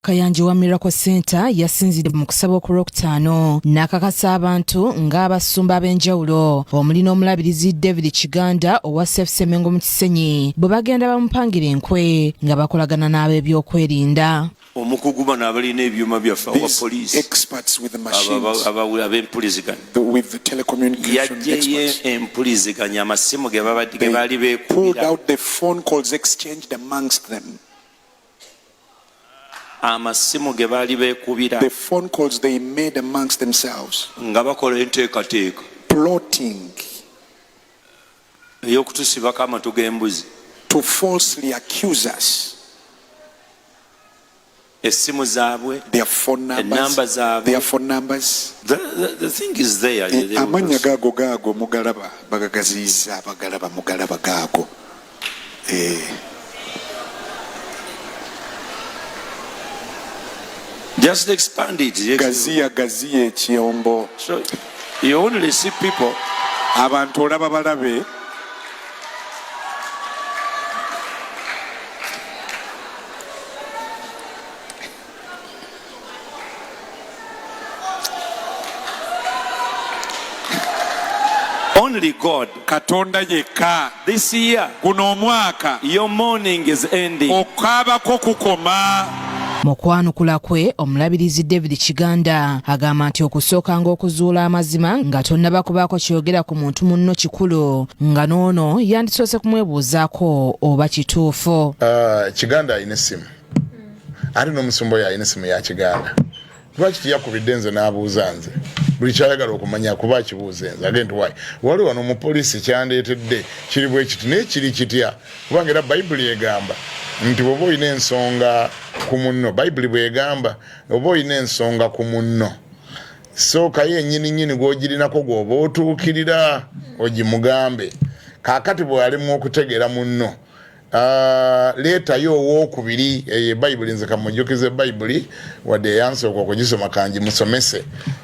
Kayanja wa Miracle Center yasinzidde mu kusaba ku Olutalo n'akakasa abantu ng'abasumba ab'enjawulo omuli n'omulabirizi David Kiganda owa Safe Semengo mu Kisenyi bwe bagenda bamupangira enkwe nga bakolagana n'ab'ebyokwerinda. Omukugu bano abalina ebyuma byaffe wa police experts with the machines ab'empuliziganya with the telecommunication experts empuliziganya amasimu ge babadde ge baali pulled beekubira out the phone calls exchanged amongst them. amasimu ge baali beekubira The phone calls they made amongst themselves, nga bakola enteekateeka plotting ey'okutusibako amatu g'embuzi. to falsely accuse us. Essimu zaabwe, Their phone enamba numbers, zaabwe. their phone numbers. The thing is there. Amanya gago mugalaba bagagaziza bagalaba mugalaba gago. Just expand it. Gaziya ekyombo. So you only see people. Abantu olaba balabe. Only God. Katonda yekka. This year, Guno omwaka your morning is ending. okaabako kukoma. Mu kwanukula kwe omulabirizi David Kiganda agamba nti okusooka ng'okuzuula amazima nga tonnabakubaako kyogera ku muntu munno kikulu nga n'ono yandisoose kumwebuuzaako oba kituufu. Kiganda alina essimu ate n'omusumba oyo alina essimu ya Kiganda. Lwaki tiyakubidde nze n'abuuza nze buli kyayagala okumanya kuba akibuuze nze agenti wayi wali wano omupoliisi kyandeetedde kiri bwe kiti naye kiri kitya kubanga era bayibuli egamba nti bw'oba olina ensonga ku munno bayibuli bw'egamba oba olina ensonga ku munno sookayo ennyini gw'ogirinako gw'oba otuukirira ogimugambe kaakati bw'alimu okutegeera munno leetayo owookubiri eyo bayibuli nze kamujjukize bayibuli wadde eyansooka okugisoma kangi musomese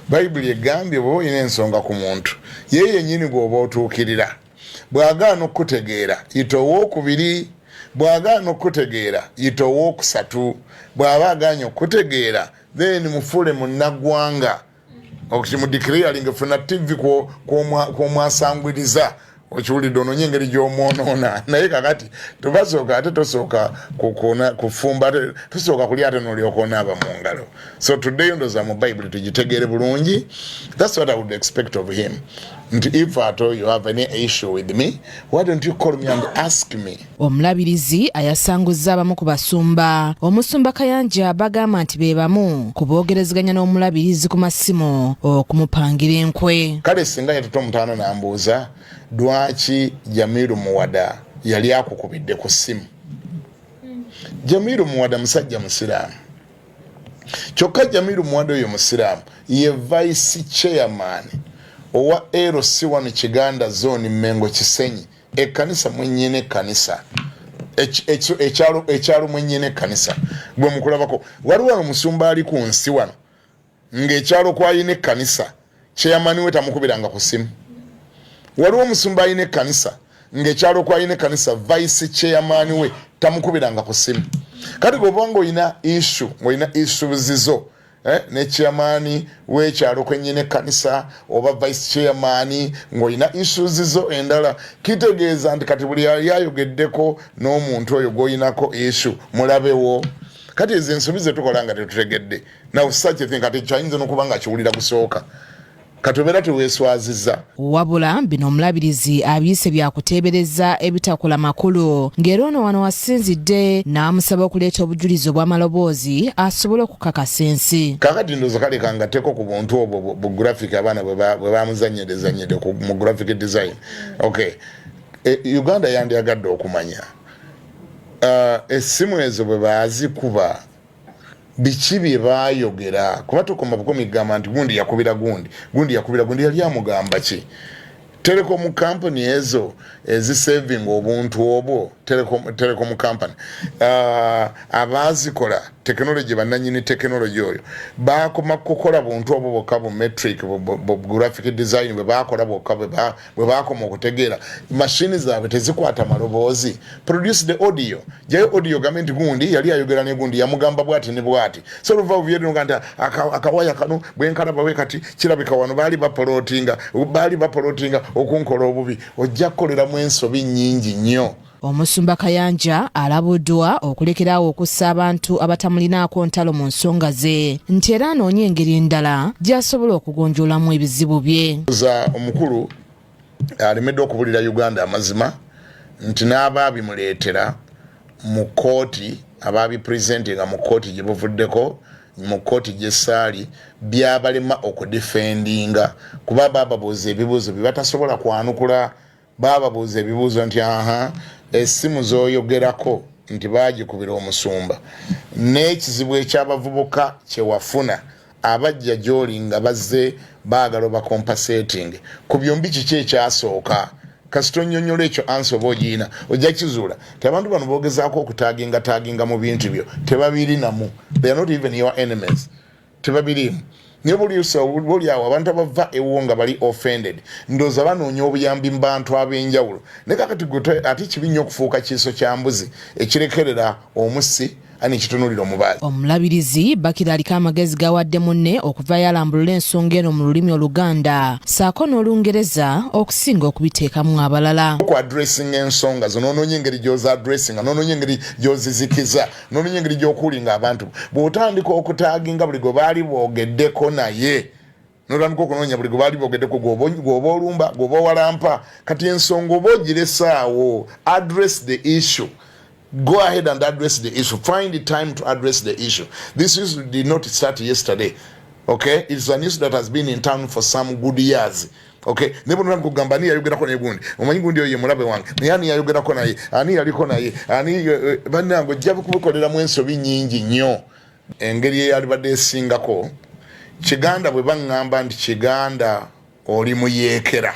bayibuli egambye bw'oba olina ensonga ku muntu ye yennyini gw'oba otuukirira bw'agaana okutegeera yita owookubiri bw'agaana okutegeera yita owookusatu bw'aba agaanye okutegeera then mufuule munnaggwanga okimudikiriyalinga funa tv kw'omwasangwiriza okiwulidde ono nyengeri gy'omwonoona naye kakati tubasooka ate tosooka kufumba tosooka kulya ate n'olyoka onaaba mu ngalo. So today ndoza mu Bible tugitegeere bulungi. That's what I would expect of him. If at all you have any issue with me, why don't you call me and ask me? Omulabirizi ayasanguzza abamu ku basumba. Omusumba Kayanja bagamba nti be bamu ku boogerezeganya n'omulabirizi ku masimu okumupangira enkwe. Kale singa yatuta omutaano n'ambuuza lwaki Jamiru Muwada yali akukubidde ku ssimu. Jamiru Muwada musajja musiraamu. Kyokka Jamiru Muwada oyo musiraamu ye vice chairman owa LC1 Kiganda zone Mengo Kisenyi ekkanisa mwennyene ekkanisa ekyalo mwennyene ekkanisa gwe mukulabako waliwo omusumba ali ku nsi wano ng'ekyalo kwayina ekkanisa chairman we tamukubiranga ku ssimu. Waliwo omusumba alina ekkanisa ng'ekyalo kwayina ekkanisa vice chairman we tamukubiranga ku ssimu. Kati gobanga olina issue ng'olina issue zizo ne chairman w'ekyalo kwennyini ekkanisa oba vice chairman ng'olina issues zo endala kitegeeza nti kati buli yali ayogeddeko n'omuntu oyo gw'oyinako issue mulabewo. Kati ezo ensobi ze tukola nga tetutegedde now such a thing kati kyayinza n'okuba nga kiwulira kusooka katubera tuweeswaziza. Wabula bino omulabirizi abiyise byakuteebereza ebitakola makulu ng'era ono wano wasinzidde n'amusaba okuleeta obujulizi obw'amaloboozi asobole okukakasa ensi. Kakati ndowooza kaleka ngatteko ku buntu obwo bu graphic abaana bwe bamuzannyedezannyedde mu graphic design. Okay. Uganda yandyagadde okumanya essimu ezo bwe baazikuba biki bye baayogera kuba tukoma bukomi gamba nti gundi yakubira gundi yali amugamba ki. Telecom company ezo ezisaving obuntu obwo telecom company abazikola technology bananyini technology oyo bakoma kukola buntu obo bokka bu metric bu graphic design bwe bakola bokka bwe bakoma okutegeera machine zaabwe tezikwata maloboozi produce the audio jayo audio gament gundi yali ayogera ne gundi yamugamba bwati ne bwati so luva uvyedde nganta akawaya kanu bwenkala bawe kati kirabika wano bali bapolotinga okunkola obubi ojja kukolera mu ensobi nnyingi nnyo. Omusumba Kayanja alabuddwa okulekerawo okussa abantu abatamulinaako ntalo mu nsonga ze nti era anoonya engeri endala gy'asobola okugonjoolamu ebizibu bye. Omukulu alemedde okubulira Uganda amazima nti n'abaabimuleetera mu kooti abaabipresentinga mu kooti gye buvuddeko mu kooti gy'essaali byabalema okudefendinga kuba baababuuza ebibuuzo bye batasobola kwanukula. Baababuuza ebibuuzo nti essimu z'oyogerako nti baagikubira omusumba n'ekizibu eky'abavubuka kye wafuna abajja gy'oli nga bazze baagala bakompensating ku byombi kiki ekyasooka kasita onnyonnyola ekyo ansi oba ogiina ojja kizuula ti abantu bano boogezaako okutaginga mu bintu byo tebabirinamu. They are not even your enemies. Tebabirimu. Niyo buli awo abantu abava ewo nga bali offended ndooza banoonya obuyambi mu bantu ab'enjawulo ne kakati ate kibi nnyo okufuuka kiiso kya mbuzi ekirekerera omussi ani kitunulira omubazi. Omulabirizi Bakira aliko amagezi gawadde munne okuvayo alambulula ensonga eno mu lulimi Oluganda saako n'Olungereza okusinga okubiteekamu abalala. Ku addressing ensonga zo n'onoonya engeri gy'oza addressinga n'onoonya engeri gy'ozizikiza n'onoonya engeri gy'okuulinga abantu bw'otandika okutaaginga buli gwe baali boogeddeko naye n'otandika okunoonya buli gwe baali boogeddeko gw'oba olumba gw'oba walampa kati ensonga oba ogiresaawo address the issue. Go ahead and address the issue. Find the time to address the issue. This issue did not start yesterday. Okay? It's an issue that has been in town for some good years. Okay? Nebo nuna kugamba ni yayogerako ne gundi. Omanyi gundi oyo ye mulabe wange. Ani yayogerako naye? Ani yaliko naye? Ani bannange ojja kubikolera mu ensobi nnyingi nnyo. Engeri eyalibadde esingako Kiganda bwe baŋŋamba nti Kiganda oli muyeekera.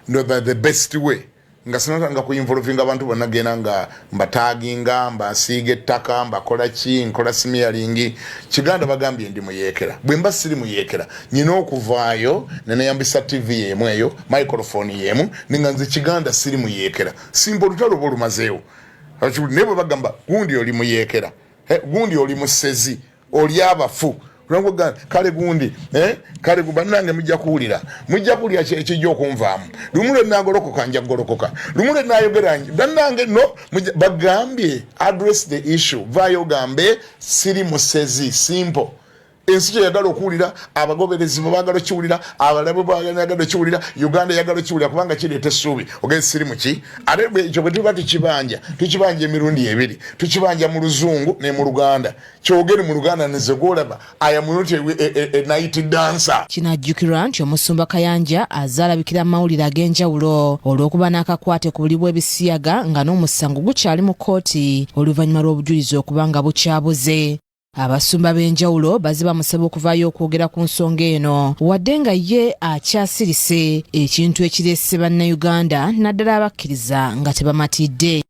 No, the best way. Nga sinatanga kuinvolvinga abantu bonna gena nga mbataginga mbasiige ettaka mbakola ki nkola smearing Kiganda bagambye ndi muyeekera bwe mba siri muyeekera nyina okuvaayo neneyambisa TV yemu eyo microphone yemu ninga nze Kiganda siri muyeekera simba olutalo bolumazeewo nebo bagamba gundi oli muyeekera gundi oli musezi oli abafu kale gundi kale kubannange mujja kuwulira ekijja okunvaamu lumule nagolokoka nja golokoka lumule nayogera bannange no bagambye address the issue vaayo gambe siri musezi simple ensi kye yagala okuwulira abagoberezi baagala kiwulira abalabe baagala kiwulira Uganda yagala kiwulira kubanga kireeta essuubi ogezi siri muki ate ekyo bwe tuba tukibanja emirundi ebiri tukibanja mu Luzungu ne mu Luganda kyogere mu Luganda nezegolaba aya munote a night dancer. Kinajjukirwa nti Omusumba Kayanja azaalabikira amawulire ag'enjawulo olw'okuba n'akakwate ku buli bw'ebisiyaga nga n'omusango gukyali mu kooti oluvannyuma lw'obujulizi okuba nga bukyabuze. Abasumba b'enjawulo baziba musaba okuvaayo okwogera ku nsonga eno wadde nga ye akyasirise ekintu ekireese bannayuganda naddala abakkiriza nga tebamatidde.